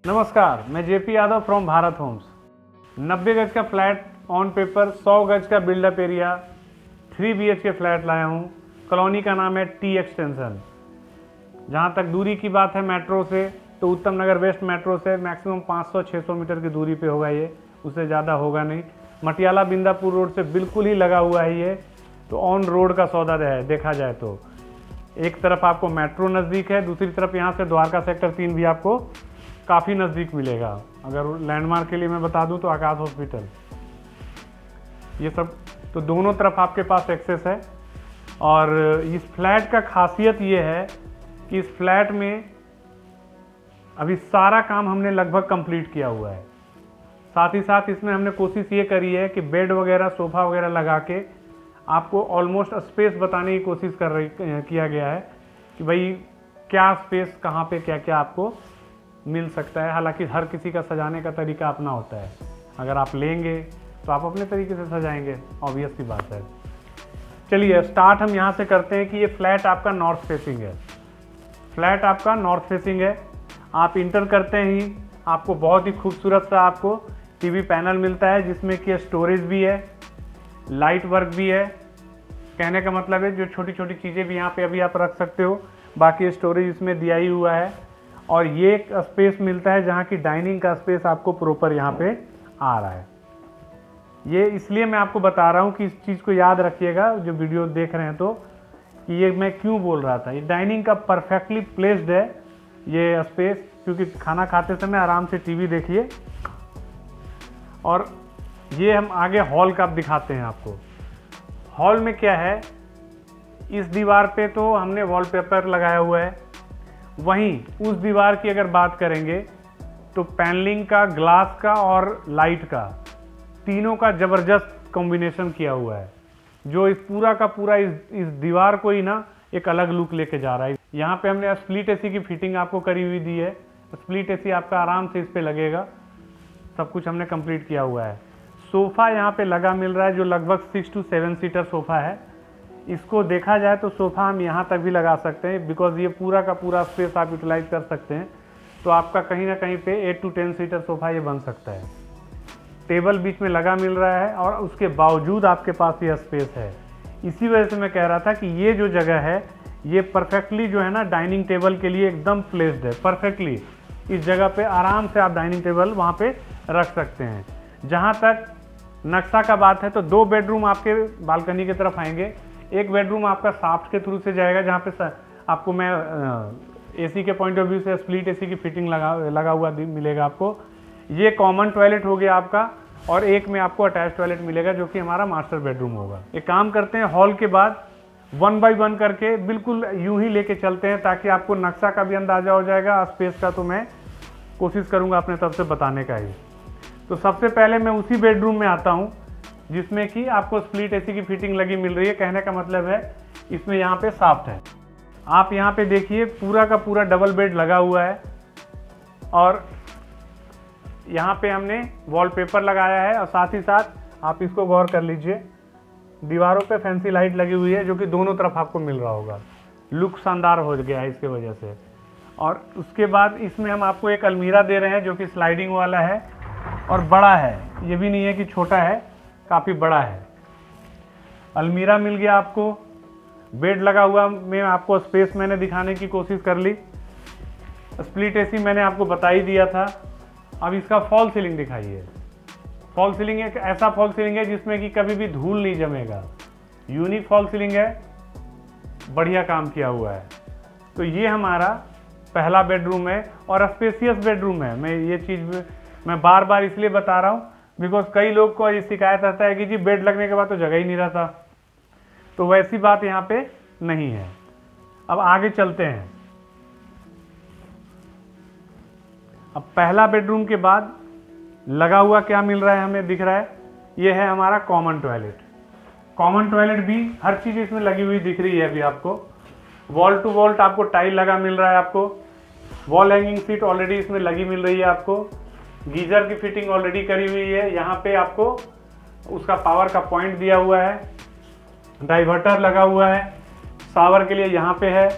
नमस्कार, मैं JP Yadav from Bharat Homes. 90 गज का फ्लैट ऑन पेपर, 100 गज का बिल्डअप एरिया, 3 BHK फ्लैट लाया हूँ। कॉलोनी का नाम है टी एक्सटेंशन। जहाँ तक दूरी की बात है मेट्रो से, तो उत्तम नगर वेस्ट मेट्रो से मैक्सिमम 500-600 मीटर की दूरी पे होगा ये, उससे ज़्यादा होगा नहीं। मटियाला बिंदापुर रोड से बिल्कुल ही लगा हुआ है ये, तो ऑन रोड का सौदा है देखा जाए तो। एक तरफ आपको मेट्रो नज़दीक है, दूसरी तरफ यहाँ से द्वारका सेक्टर 3 भी आपको काफ़ी नज़दीक मिलेगा। अगर लैंडमार्क के लिए मैं बता दूं तो आकाश हॉस्पिटल, ये सब तो दोनों तरफ आपके पास एक्सेस है। और इस फ्लैट का खासियत ये है कि इस फ्लैट में अभी सारा काम हमने लगभग कंप्लीट किया हुआ है। साथ ही साथ इसमें हमने कोशिश ये करी है कि बेड वगैरह सोफ़ा वगैरह लगा के आपको ऑलमोस्ट स्पेस बताने की कोशिश किया गया है कि भाई क्या स्पेस कहाँ पे क्या क्या आपको मिल सकता है। हालांकि हर किसी का सजाने का तरीका अपना होता है, अगर आप लेंगे तो आप अपने तरीके से सजाएंगे, ऑब्वियस सी बात है। चलिए स्टार्ट हम यहाँ से करते हैं कि ये फ्लैट आपका नॉर्थ फेसिंग है। फ्लैट आपका नॉर्थ फेसिंग है। आप इंटर करते ही आपको बहुत ही खूबसूरत सा आपको टीवी पैनल मिलता है, जिसमें कि स्टोरेज भी है, लाइट वर्क भी है। कहने का मतलब है जो छोटी छोटी चीज़ें भी यहाँ पे अभी आप रख सकते हो, बाकी स्टोरेज इसमें दिया ही हुआ है। और ये एक स्पेस मिलता है जहाँ की डाइनिंग का स्पेस आपको प्रॉपर यहाँ पे आ रहा है। ये इसलिए मैं आपको बता रहा हूँ कि इस चीज़ को याद रखिएगा जो वीडियो देख रहे हैं, तो कि ये मैं क्यों बोल रहा था। ये डाइनिंग का परफेक्टली प्लेस्ड है ये स्पेस, क्योंकि खाना खाते समय आराम से टीवी देखिए। और ये हम आगे हॉल का दिखाते हैं आपको। हॉल में क्या है, इस दीवार पे तो हमने वॉलपेपर लगाया हुआ है, वहीं उस दीवार की अगर बात करेंगे तो पैनलिंग का, ग्लास का और लाइट का, तीनों का ज़बरदस्त कॉम्बिनेशन किया हुआ है, जो इस पूरा का पूरा इस दीवार को ही ना एक अलग लुक लेके जा रहा है। यहाँ पे हमने स्प्लिट एसी की फिटिंग आपको करी हुई दी है। स्प्लिट एसी आपका आराम से इस पे लगेगा, सब कुछ हमने कंप्लीट किया हुआ है। सोफ़ा यहाँ पे लगा मिल रहा है, जो लगभग 6 to 7 सीटर सोफ़ा है। इसको देखा जाए तो सोफ़ा हम यहाँ तक भी लगा सकते हैं, बिकॉज ये पूरा का पूरा स्पेस आप यूटिलाइज कर सकते हैं। तो आपका कहीं ना कहीं पे 8 to 10 सीटर सोफ़ा ये बन सकता है। टेबल बीच में लगा मिल रहा है और उसके बावजूद आपके पास ये स्पेस है। इसी वजह से मैं कह रहा था कि ये जो जगह है ये परफेक्टली जो है ना डाइनिंग टेबल के लिए एकदम प्लेस्ड है। परफेक्टली इस जगह पे आराम से आप डाइनिंग टेबल वहाँ पे रख सकते हैं। जहाँ तक नक्शा का बात है तो 2 बेडरूम आपके बालकनी की तरफ आएंगे। एक बेडरूम आपका साफ्ट के थ्रू से जाएगा, जहाँ पे आपको मैं एसी के पॉइंट ऑफ व्यू से स्प्लिट एसी की फिटिंग लगा हुआ मिलेगा आपको। ये कॉमन टॉयलेट हो गया आपका, और एक में आपको अटैच टॉयलेट मिलेगा जो कि हमारा मास्टर बेडरूम होगा। एक काम करते हैं, हॉल के बाद 1 by 1 करके बिल्कुल यूं ही लेके चलते हैं, ताकि आपको नक्शा का भी अंदाजा हो जाएगा। स्पेस का तो मैं कोशिश करूँगा अपने तरफ से बताने का ही। तो सबसे पहले मैं उसी बेडरूम में आता हूँ जिसमें कि आपको स्प्लिट एसी की फिटिंग लगी मिल रही है। कहने का मतलब है इसमें यहाँ पे साफ्ट है। आप यहाँ पे देखिए पूरा का पूरा डबल बेड लगा हुआ है, और यहाँ पे हमने वॉलपेपर लगाया है। और साथ ही साथ आप इसको गौर कर लीजिए, दीवारों पे फैंसी लाइट लगी हुई है, जो कि दोनों तरफ आपको मिल रहा होगा। लुक शानदार हो गया है इसके वजह से। और उसके बाद इसमें हम आपको एक अलमीरा दे रहे हैं, जो कि स्लाइडिंग वाला है और बड़ा है। ये भी नहीं है कि छोटा है, काफ़ी बड़ा है। अलमीरा मिल गया आपको। बेड लगा हुआ में आपको स्पेस मैंने दिखाने की कोशिश कर ली। स्प्लिट एसी मैंने आपको बता ही दिया था। अब इसका फॉल सीलिंग दिखाइए। फॉल सीलिंग एक ऐसा फॉल सीलिंग है जिसमें कि कभी भी धूल नहीं जमेगा। यूनिक फॉल सीलिंग है, बढ़िया काम किया हुआ है। तो ये हमारा पहला बेडरूम है और स्पेसियस बेडरूम है। मैं ये चीज़ मैं बार बार इसलिए बता रहा हूँ बिकॉज कई लोग को ये शिकायत रहता है कि जी बेड लगने के बाद तो जगह ही नहीं रहता। तो वैसी बात यहाँ पे नहीं है। अब आगे चलते हैं। अब पहला बेडरूम के बाद लगा हुआ क्या मिल रहा है, हमें दिख रहा है, ये है हमारा कॉमन टॉयलेट। कॉमन टॉयलेट भी हर चीज़ इसमें लगी हुई दिख रही है अभी आपको। वॉल टू वॉल आपको टाइल लगा मिल रहा है आपको। वॉल हैंगिंग सीट ऑलरेडी इसमें लगी मिल रही है आपको। गीजर की फिटिंग ऑलरेडी करी हुई है। यहाँ पे आपको उसका पावर का पॉइंट दिया हुआ है। डाइवर्टर लगा हुआ है। शावर के लिए यहाँ पे है।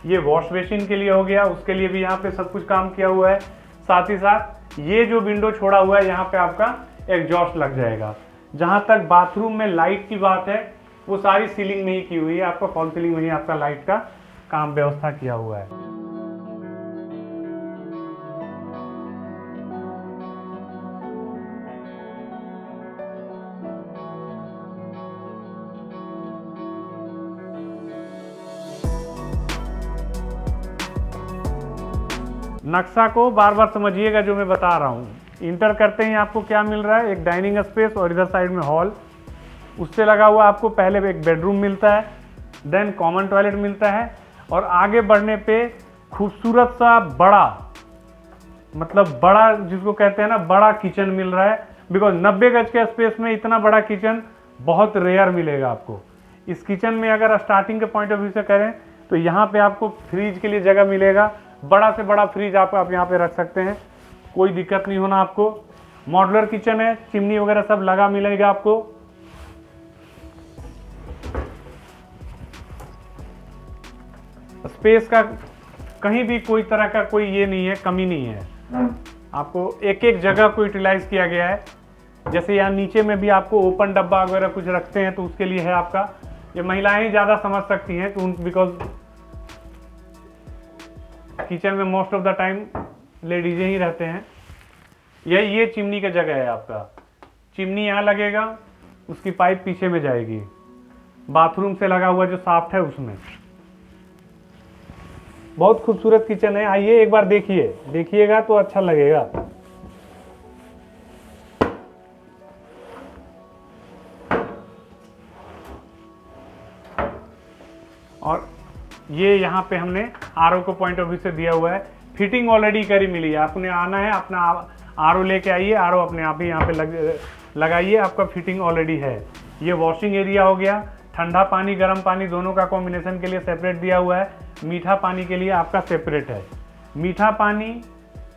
ये वॉश बेसिन के लिए हो गया, उसके लिए भी यहाँ पे सब कुछ काम किया हुआ है। साथ ही साथ ये जो विंडो छोड़ा हुआ है यहाँ पे आपका एग्जॉस्ट लग जाएगा। जहाँ तक बाथरूम में लाइट की बात है वो सारी सीलिंग में ही की हुई है, आपका फॉल सीलिंग में ही आपका लाइट का काम व्यवस्था किया हुआ है। नक्शा को बार बार समझिएगा जो मैं बता रहा हूँ। इंटर करते ही आपको क्या मिल रहा है, एक डाइनिंग स्पेस और इधर साइड में हॉल, उससे लगा हुआ आपको पहले एक बेडरूम मिलता है, देन कॉमन टॉयलेट मिलता है, और आगे बढ़ने पे खूबसूरत सा बड़ा, मतलब बड़ा जिसको कहते हैं ना बड़ा किचन मिल रहा है। बिकॉज 90 गज के स्पेस में इतना बड़ा किचन बहुत रेयर मिलेगा आपको। इस किचन में अगर स्टार्टिंग के पॉइंट ऑफ व्यू से करें तो यहाँ पे आपको फ्रिज के लिए जगह मिलेगा, बड़ा से बड़ा फ्रिज आप यहाँ पे रख सकते हैं, कोई दिक्कत नहीं होना आपको। मॉड्यूलर किचन है, चिमनी वगैरह सब लगा मिलेगा आपको। स्पेस का कहीं भी कोई तरह का कोई ये नहीं है, कमी नहीं है, आपको एक एक जगह को यूटिलाइज किया गया है। जैसे यहाँ नीचे में भी आपको ओपन डब्बा वगैरह कुछ रखते हैं तो उसके लिए है आपका, ये महिलाएं ही ज़्यादा समझ सकती हैं तो बिकॉज किचन में मोस्ट ऑफ द टाइम लेडीजें ही रहते हैं। ये चिमनी का जगह है आपका, चिमनी यहाँ लगेगा, उसकी पाइप पीछे में जाएगी, बाथरूम से लगा हुआ जो साफ्ट है उसमें। बहुत खूबसूरत किचन है, आइए एक बार देखिएगा तो अच्छा लगेगा। और ये यहाँ पे हमने आरओ को पॉइंट ऑफ व्यू से दिया हुआ है, फिटिंग ऑलरेडी करी मिली है। आपने आना है, अपना आरओ लेके आइए, आरओ अपने आप ही यहाँ पे लगाइए, आपका फिटिंग ऑलरेडी है। ये वॉशिंग एरिया हो गया, ठंडा पानी गर्म पानी दोनों का कॉम्बिनेशन के लिए सेपरेट दिया हुआ है, मीठा पानी के लिए आपका सेपरेट है। मीठा पानी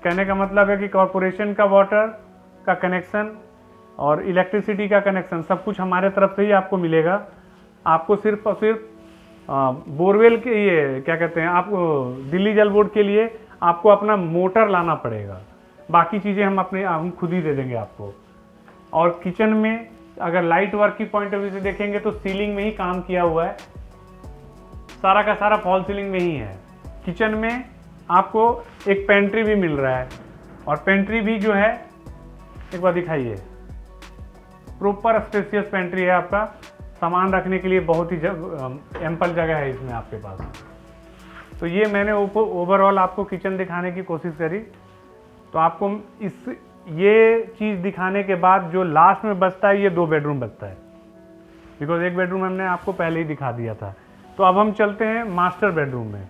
कहने का मतलब है कि कॉरपोरेशन का वाटर का कनेक्शन और इलेक्ट्रिसिटी का कनेक्शन सब कुछ हमारे तरफ से ही आपको मिलेगा। आपको सिर्फ और सिर्फ बोरवेल के ये क्या कहते हैं, आपको दिल्ली जल बोर्ड के लिए आपको अपना मोटर लाना पड़ेगा, बाकी चीज़ें हम खुद ही दे देंगे आपको। और किचन में अगर लाइट वर्क की पॉइंट ऑफ व्यू से देखेंगे तो सीलिंग में ही काम किया हुआ है, सारा का सारा फॉल सीलिंग में ही है। किचन में आपको एक पेंट्री भी मिल रहा है, और पेंट्री भी जो है एक बार दिखाइए, प्रॉपर स्पेसियस पेंट्री है आपका, सामान रखने के लिए बहुत ही एम्पल जगह है इसमें आपके पास। तो ये मैंने ओवरऑल आपको किचन दिखाने की कोशिश करी। तो आपको ये चीज़ दिखाने के बाद जो लास्ट में बचता है, ये 2 बेडरूम बचता है, बिकॉज एक बेडरूम हमने आपको पहले ही दिखा दिया था। तो अब हम चलते हैं मास्टर बेडरूम में।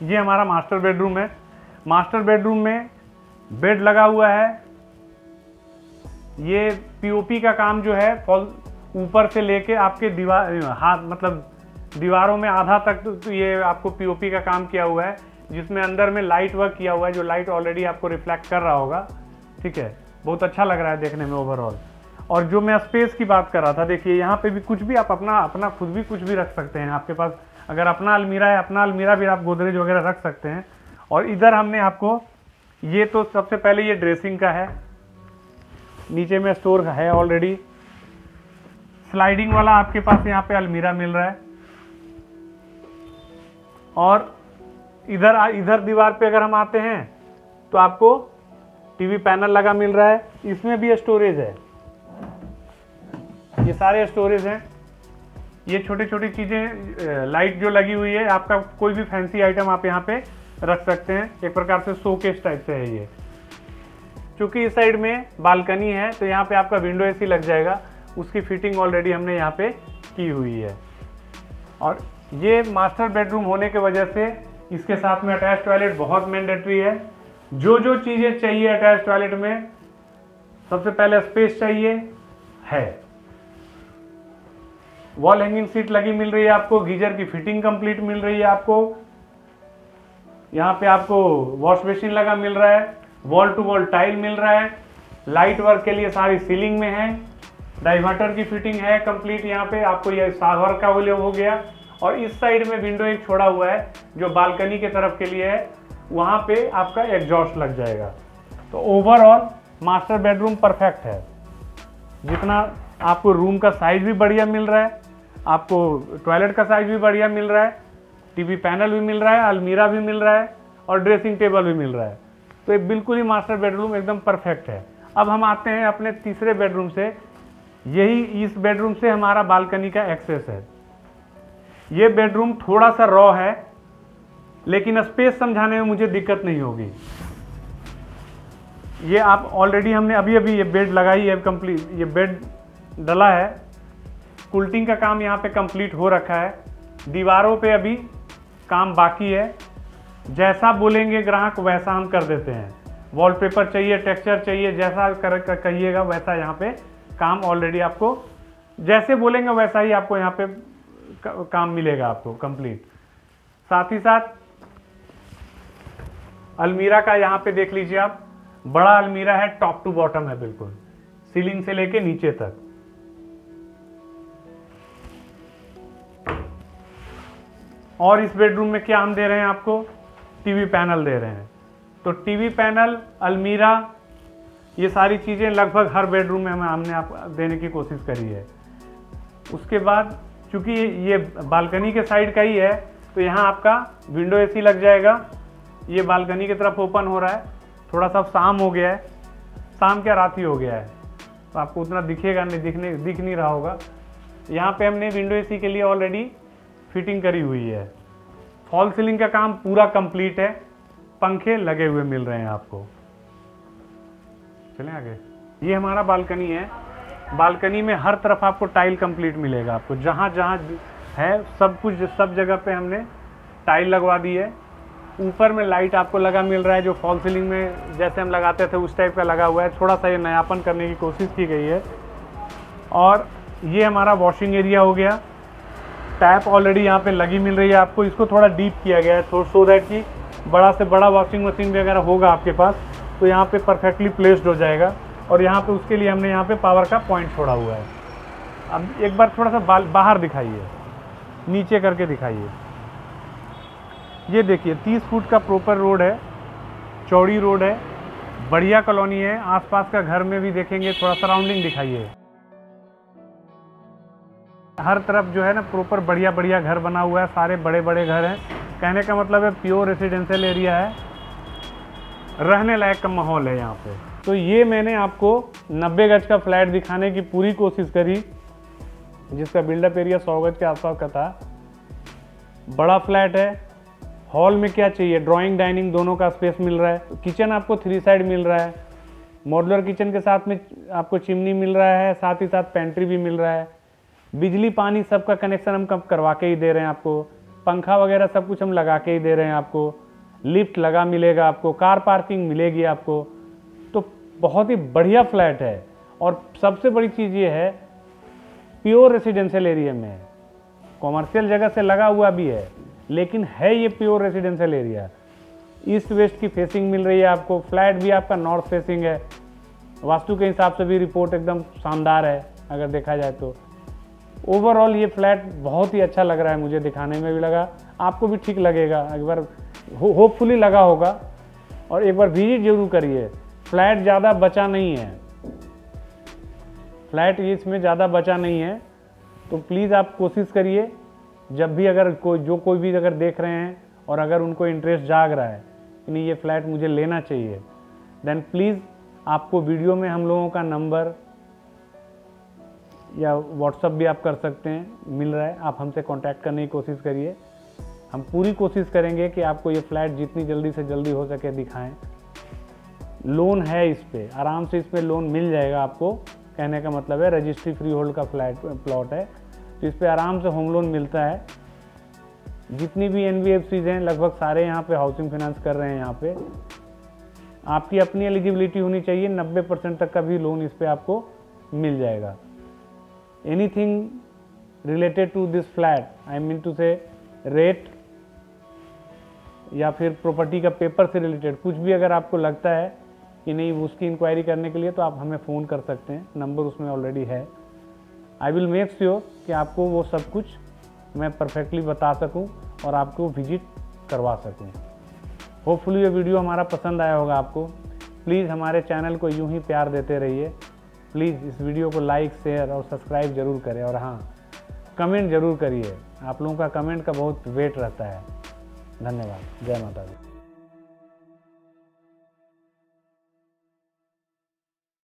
ये हमारा मास्टर बेडरूम है। मास्टर बेडरूम में बेड लगा हुआ है, ये पीओपी का काम जो है फॉल ऊपर से लेके आपके मतलब दीवारों में आधा तक तो ये आपको पीओपी का काम किया हुआ है, जिसमें अंदर में लाइट वर्क किया हुआ है, जो लाइट ऑलरेडी आपको रिफ्लेक्ट कर रहा होगा। ठीक है, बहुत अच्छा लग रहा है देखने में ओवरऑल। और जो मैं स्पेस की बात कर रहा था, देखिए यहाँ पे भी कुछ भी आप अपना खुद भी कुछ भी रख सकते हैं। आपके पास अगर अपना अलमीरा है, अपना अलमीरा भी आप गोदरेज वगैरह रख सकते हैं। और इधर हमने आपको ये तो सबसे पहले ये ड्रेसिंग का है, नीचे में स्टोर है ऑलरेडी। स्लाइडिंग वाला आपके पास यहाँ पे अलमीरा मिल रहा है। और इधर दीवार पे अगर हम आते हैं तो आपको टीवी पैनल लगा मिल रहा है, इसमें भी स्टोरेज है, ये सारे स्टोरेज हैं। ये छोटी छोटी चीज़ें लाइट जो लगी हुई है, आपका कोई भी फैंसी आइटम आप यहाँ पे रख सकते हैं, एक प्रकार से शोकेस टाइप से है ये। क्योंकि इस साइड में बालकनी है तो यहाँ पे आपका विंडो एसी लग जाएगा, उसकी फिटिंग ऑलरेडी हमने यहाँ पे की हुई है। और ये मास्टर बेडरूम होने के वजह से इसके साथ में अटैच टॉयलेट बहुत मैंडेटरी है। जो जो चीज़ें चाहिए अटैच टॉयलेट में, सबसे पहले स्पेस चाहिए है, वॉल हैंगिंग सीट लगी मिल रही है आपको, गीजर की फिटिंग कंप्लीट मिल रही है आपको, यहाँ पे आपको वॉश बेसिन लगा मिल रहा है, वॉल टू वॉल टाइल मिल रहा है, लाइट वर्क के लिए सारी सीलिंग में है, डाइवर्टर की फिटिंग है कंप्लीट। यहाँ पे आपको ये सावर का हो गया। और इस साइड में विंडो एक छोड़ा हुआ है जो बालकनी के तरफ के लिए है, वहाँ पे आपका एग्जॉस्ट लग जाएगा। तो ओवरऑल मास्टर बेडरूम परफेक्ट है। जितना आपको रूम का साइज भी बढ़िया मिल रहा है, आपको टॉयलेट का साइज भी बढ़िया मिल रहा है, टीवी पैनल भी मिल रहा है, अलमीरा भी मिल रहा है और ड्रेसिंग टेबल भी मिल रहा है। तो ये बिल्कुल ही मास्टर बेडरूम एकदम परफेक्ट है। अब हम आते हैं अपने तीसरे बेडरूम से। यही इस बेडरूम से हमारा बालकनी का एक्सेस है। ये बेडरूम थोड़ा सा रॉ है, लेकिन स्पेस समझाने में मुझे दिक्कत नहीं होगी। ये आप ऑलरेडी हमने अभी अभी ये बेड लगाई है, कंप्लीट ये बेड डला है, कुल्टिंग का काम यहाँ पे कंप्लीट हो रखा है। दीवारों पे अभी काम बाकी है। जैसा बोलेंगे ग्राहक वैसा हम कर देते हैं। वॉलपेपर चाहिए, टेक्सचर चाहिए, जैसा कहिएगा वैसा यहाँ पे काम ऑलरेडी आपको जैसे बोलेंगे वैसा ही आपको यहाँ पे काम मिलेगा आपको कंप्लीट। साथ ही साथ अलमीरा का यहाँ पे देख लीजिए आप, बड़ा अलमीरा है, टॉप टू बॉटम है, बिल्कुल सीलिंग से लेके नीचे तक। और इस बेडरूम में क्या हम दे रहे हैं आपको, टीवी पैनल दे रहे हैं। तो टीवी पैनल, अलमीरा, ये सारी चीज़ें लगभग हर बेडरूम में हमने आप देने की कोशिश करी है। उसके बाद चूंकि ये बालकनी के साइड का ही है, तो यहाँ आपका विंडो एसी लग जाएगा। ये बालकनी की तरफ ओपन हो रहा है। थोड़ा सा शाम हो गया है, शाम क्या रात ही हो गया है, तो आपको उतना दिखेगा नहीं, दिख नहीं रहा होगा। यहाँ पे हमने विंडो एसी के लिए ऑलरेडी फिटिंग करी हुई है। फॉल सीलिंग का काम पूरा कंप्लीट है, पंखे लगे हुए मिल रहे हैं आपको। चलें आगे। ये हमारा बालकनी है। बालकनी में हर तरफ आपको टाइल कंप्लीट मिलेगा। आपको जहाँ जहाँ है सब कुछ, सब जगह पे हमने टाइल लगवा दी है। ऊपर में लाइट आपको लगा मिल रहा है, जो फॉल सीलिंग में जैसे हम लगाते थे उस टाइप का लगा हुआ है। थोड़ा सा ये नयापन करने की कोशिश की गई है। और ये हमारा वॉशिंग एरिया हो गया। टैप ऑलरेडी यहाँ पे लगी मिल रही है आपको। इसको थोड़ा डीप किया गया है सो दैट कि बड़ा से बड़ा वॉशिंग मशीन वगैरह होगा आपके पास तो यहाँ पे परफेक्टली प्लेस्ड हो जाएगा। और यहाँ पे उसके लिए हमने यहाँ पे पावर का पॉइंट छोड़ा हुआ है। अब एक बार थोड़ा सा बाहर दिखाइए, नीचे करके दिखाइए। ये देखिए 30 फुट का प्रॉपर रोड है, चौड़ी रोड है, बढ़िया कॉलोनी है। आसपास का घर में भी देखेंगे, थोड़ा सराउंडिंग दिखाइए। हर तरफ जो है ना प्रॉपर बढ़िया बढ़िया घर बना हुआ है, सारे बड़े बड़े घर हैं। कहने का मतलब है प्योर रेसिडेंशियल एरिया है, रहने लायक का माहौल है यहाँ पे। तो ये मैंने आपको 90 गज का फ्लैट दिखाने की पूरी कोशिश करी, जिसका बिल्डअप एरिया 100 गज के आसपास का था। बड़ा फ्लैट है। हॉल में क्या चाहिए, ड्राइंग डाइनिंग दोनों का स्पेस मिल रहा है। किचन आपको 3 साइड मिल रहा है। मॉड्यूलर किचन के साथ में आपको चिमनी मिल रहा है, साथ ही साथ पेंट्री भी मिल रहा है। बिजली पानी सबका कनेक्शन हम करवा के ही दे रहे हैं आपको। पंखा वगैरह सब कुछ हम लगा के ही दे रहे हैं आपको। लिफ्ट लगा मिलेगा आपको, कार पार्किंग मिलेगी आपको। तो बहुत ही बढ़िया फ्लैट है। और सबसे बड़ी चीज़ ये है, प्योर रेसिडेंशियल एरिया में है। कॉमर्शियल जगह से लगा हुआ भी है, लेकिन है ये pure residential area. East west की फेसिंग मिल रही है आपको। फ्लैट भी आपका नॉर्थ फेसिंग है। वास्तु के हिसाब से भी रिपोर्ट एकदम शानदार है अगर देखा जाए तो। ओवरऑल ये फ्लैट बहुत ही अच्छा लग रहा है, मुझे दिखाने में भी लगा, आपको भी ठीक लगेगा। एक बार होपफुली लगा होगा और एक बार विजिट जरूर करिए। फ्लैट ज़्यादा बचा नहीं है, फ्लैट इसमें ज़्यादा बचा नहीं है। तो प्लीज़ आप कोशिश करिए, जब भी अगर कोई भी अगर देख रहे हैं और अगर उनको इंटरेस्ट जाग रहा है कि नहीं ये फ्लैट मुझे लेना चाहिए, देन प्लीज़ आपको वीडियो में हम लोगों का नंबर या व्हाट्सअप भी आप कर सकते हैं, मिल रहा है। आप हमसे कांटेक्ट करने की कोशिश करिए। हम पूरी कोशिश करेंगे कि आपको ये फ्लैट जितनी जल्दी से जल्दी हो सके दिखाएं। लोन है इस पे, आराम से इस पे लोन मिल जाएगा आपको। कहने का मतलब है रजिस्ट्री फ्री होल्ड का प्लॉट है, तो इस पे आराम से होम लोन मिलता है। जितनी भी NBFCs हैं लगभग सारे यहाँ पे हाउसिंग फाइनेंस कर रहे हैं। यहाँ पे आपकी अपनी एलिजिबिलिटी होनी चाहिए, 90% तक का भी लोन इस पे आपको मिल जाएगा। Anything related to this flat, I mean to say rate या फिर प्रॉपर्टी का पेपर से रिलेटेड कुछ भी अगर आपको लगता है कि नहीं उसकी इंक्वायरी करने के लिए, तो आप हमें फ़ोन कर सकते हैं। नंबर उसमें ऑलरेडी है। आई विल मेक श्योर कि आपको वो सब कुछ मैं परफेक्टली बता सकूं और आपको विजिट करवा सकूं। होपफुली ये वीडियो हमारा पसंद आया होगा आपको। प्लीज़ हमारे चैनल को यूं ही प्यार देते रहिए। प्लीज़ इस वीडियो को लाइक, शेयर और सब्सक्राइब ज़रूर करें, और हाँ, कमेंट ज़रूर करिए। आप लोगों का कमेंट का बहुत वेट रहता है। धन्यवाद। जय माता दी।